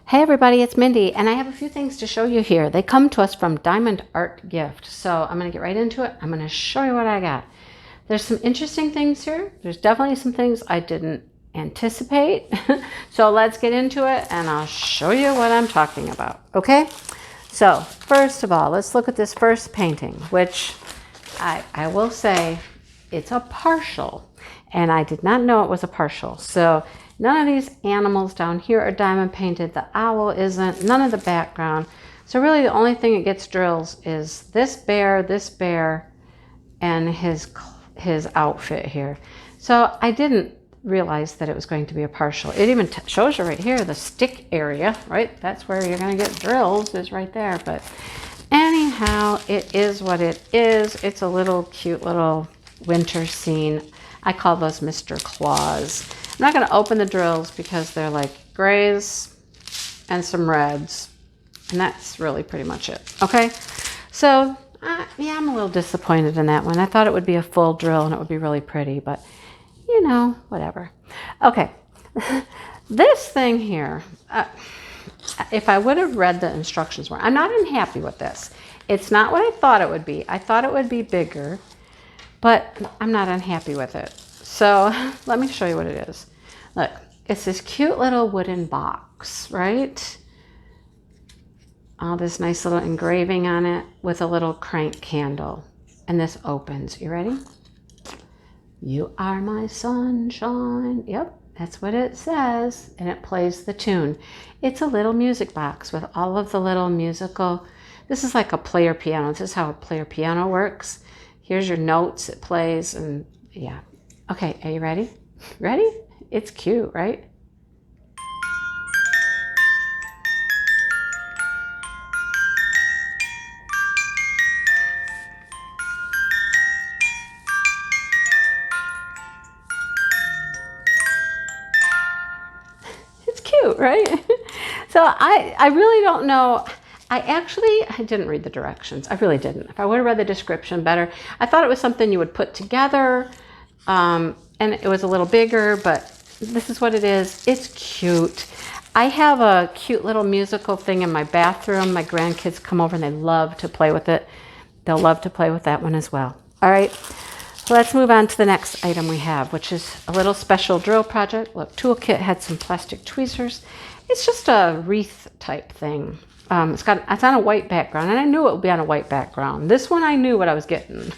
Hey everybody, it's Mindy, and I have a few things to show you here. They come to us from Diamond Art Gift, so I'm going to get right into it. I'm going to show you what I got. There's some interesting things here. There's definitely some things I didn't anticipate. So let's get into it, and I'll show you what I'm talking about, okay? So first of all, let's look at this first painting, which I will say it's a partial, and I did not know it was a partial. So none of these animals down here are diamond painted. The owl isn't, none of the background. So really the only thing that gets drills is this bear, and his outfit here. So I didn't realize that it was going to be a partial. It even shows you right here, the stick area, right? That's where you're going to get drills, is right there. But anyhow, it is what it is. It's a little cute little winter scene. I call those Mr. Claus. I'm not going to open the drills because they're like grays and some reds, and that's really pretty much it. Okay, so yeah, I'm a little disappointed in that one. I thought it would be a full drill and it would be really pretty, but you know, whatever. Okay, this thing here, if I would have read the instructions more, I'm not unhappy with this. It's not what I thought it would be. I thought it would be bigger, but I'm not unhappy with it. So let me show you what it is. Look, it's this cute little wooden box, right? All this nice little engraving on it with a little crank candle. And this opens. You ready? You are my sunshine. Yep, that's what it says. And it plays the tune. It's a little music box with all of the little musical. This is like a player piano. This is how a player piano works. Here's your notes it plays, and yeah. Okay, are you ready? Ready? It's cute, right? It's cute, right? So I really don't know. I didn't read the directions. I really didn't. If I would have read the description better, I thought it was something you would put together. And it was a little bigger, but this is what it is. It's cute. I have a cute little musical thing in my bathroom. My grandkids come over and they love to play with it. They'll love to play with that one as well. All right, so let's move on to the next item we have, which is a little special drill project. Look, toolkit had some plastic tweezers. It's just a wreath type thing. It's on a white background, and I knew it would be on a white background. This one I knew what I was getting.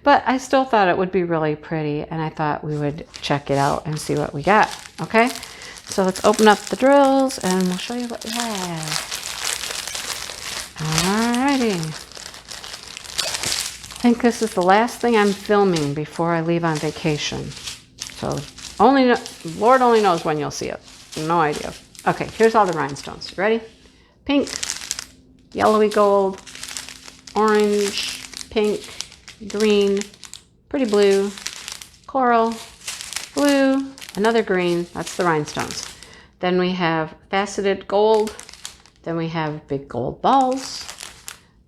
But I still thought it would be really pretty, and I thought we would check it out and see what we got, okay? So let's open up the drills, and we'll show you what we have. Alrighty. I think this is the last thing I'm filming before I leave on vacation. So Lord only knows when you'll see it. No idea. Okay, here's all the rhinestones. Ready? Pink, yellowy gold, orange, pink, green, pretty blue, coral, blue, another green. That's the rhinestones. Then we have faceted gold. Then we have big gold balls,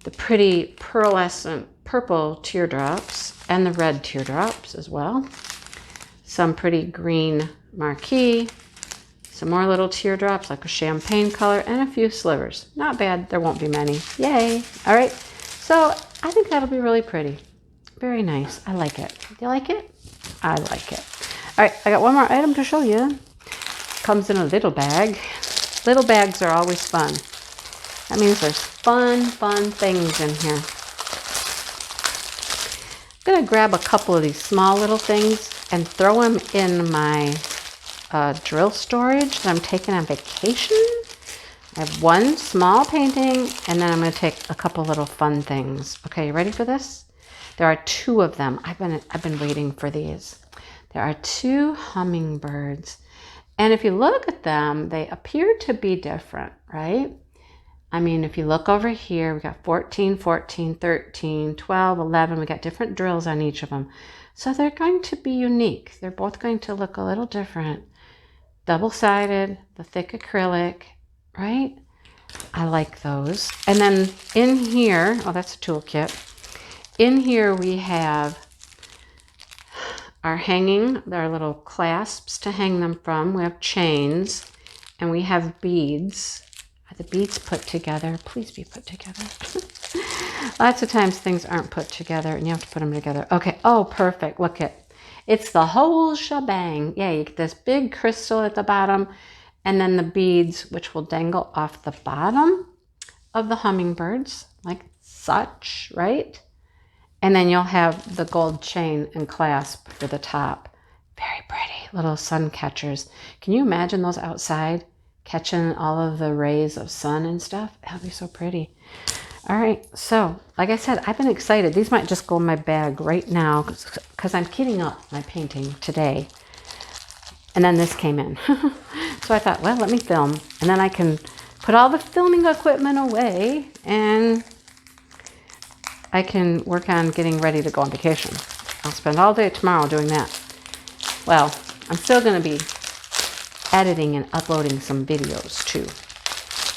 the pretty pearlescent purple teardrops, and the red teardrops as well. Some pretty green marquee, some more little teardrops like a champagne color, and a few slivers. Not bad. There won't be many. Yay. All right. So I think that'll be really pretty. Very nice. I like it. Do you like it? I like it. All right, I got one more item to show you. Comes in a little bag. Little bags are always fun. That means there's fun things in here. I'm going to grab a couple of these small little things and throw them in my drill storage that I'm taking on vacation. I have one small painting, and then I'm going to take a couple little fun things. Okay, you ready for this? There are two of them. I've been waiting for these. There are two hummingbirds. And if you look at them, they appear to be different, right? I mean, if you look over here, we got 14, 14, 13, 12, 11. We got different drills on each of them. So they're going to be unique. They're both going to look a little different. Double-sided, the thick acrylic, right? I like those. And then in here, oh, that's a toolkit. In here we have our little clasps to hang them from. We have chains, And we have beads. Are the beads put together? Please be put together. Lots of times things aren't put together and you have to put them together. Okay. Oh, perfect. Look at, it's the whole shebang. Yeah, you get this big crystal at the bottom and then the beads, which will dangle off the bottom of the hummingbirds like such, right? And then you'll have the gold chain and clasp for the top. Very pretty little sun catchers. Can you imagine those outside catching all of the rays of sun and stuff? That'd be so pretty. All right, so like I said, I've been excited. These might just go in my bag right now because I'm kitting up my painting today. And then this came in. So I thought, well, let me film. And then I can put all the filming equipment away and I can work on getting ready to go on vacation. I'll spend all day tomorrow doing that. Well, I'm still going to be editing and uploading some videos too.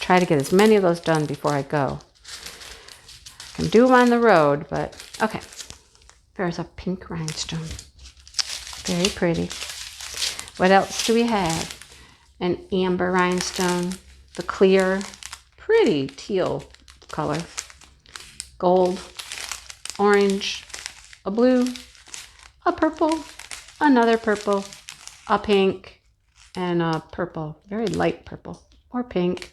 Try to get as many of those done before I go. I can do them on the road, but okay. There's a pink rhinestone. Very pretty. What else do we have? An amber rhinestone. The clear, pretty teal color. Gold, orange, a blue, a purple, another purple, a pink, and a purple, very light purple, or pink,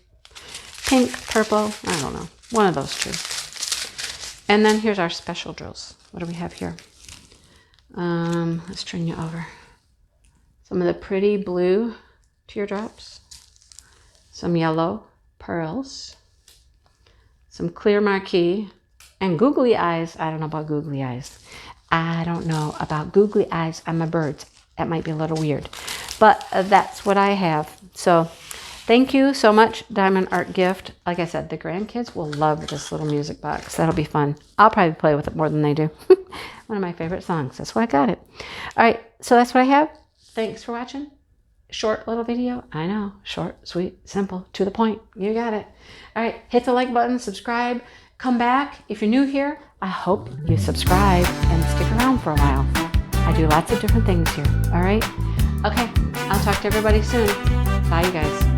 purple, I don't know, one of those two. And then here's our special drills. What do we have here? Let's turn you over. Some of the pretty blue teardrops, some yellow pearls, some clear marquee, and googly eyes. I don't know about googly eyes. I don't know about googly eyes on my birds. That might be a little weird. But that's what I have. So thank you so much, Diamond Art Gift. Like I said, the grandkids will love this little music box. That'll be fun. I'll probably play with it more than they do. One of my favorite songs. That's why I got it. All right. So that's what I have. Thanks for watching. Short little video. I know. Short, sweet, simple, to the point. You got it. All right. Hit the like button. Subscribe. Come back. If you're new here, I hope you subscribe and stick around for a while. I do lots of different things here. All right? Okay. I'll talk to everybody soon. Bye, you guys.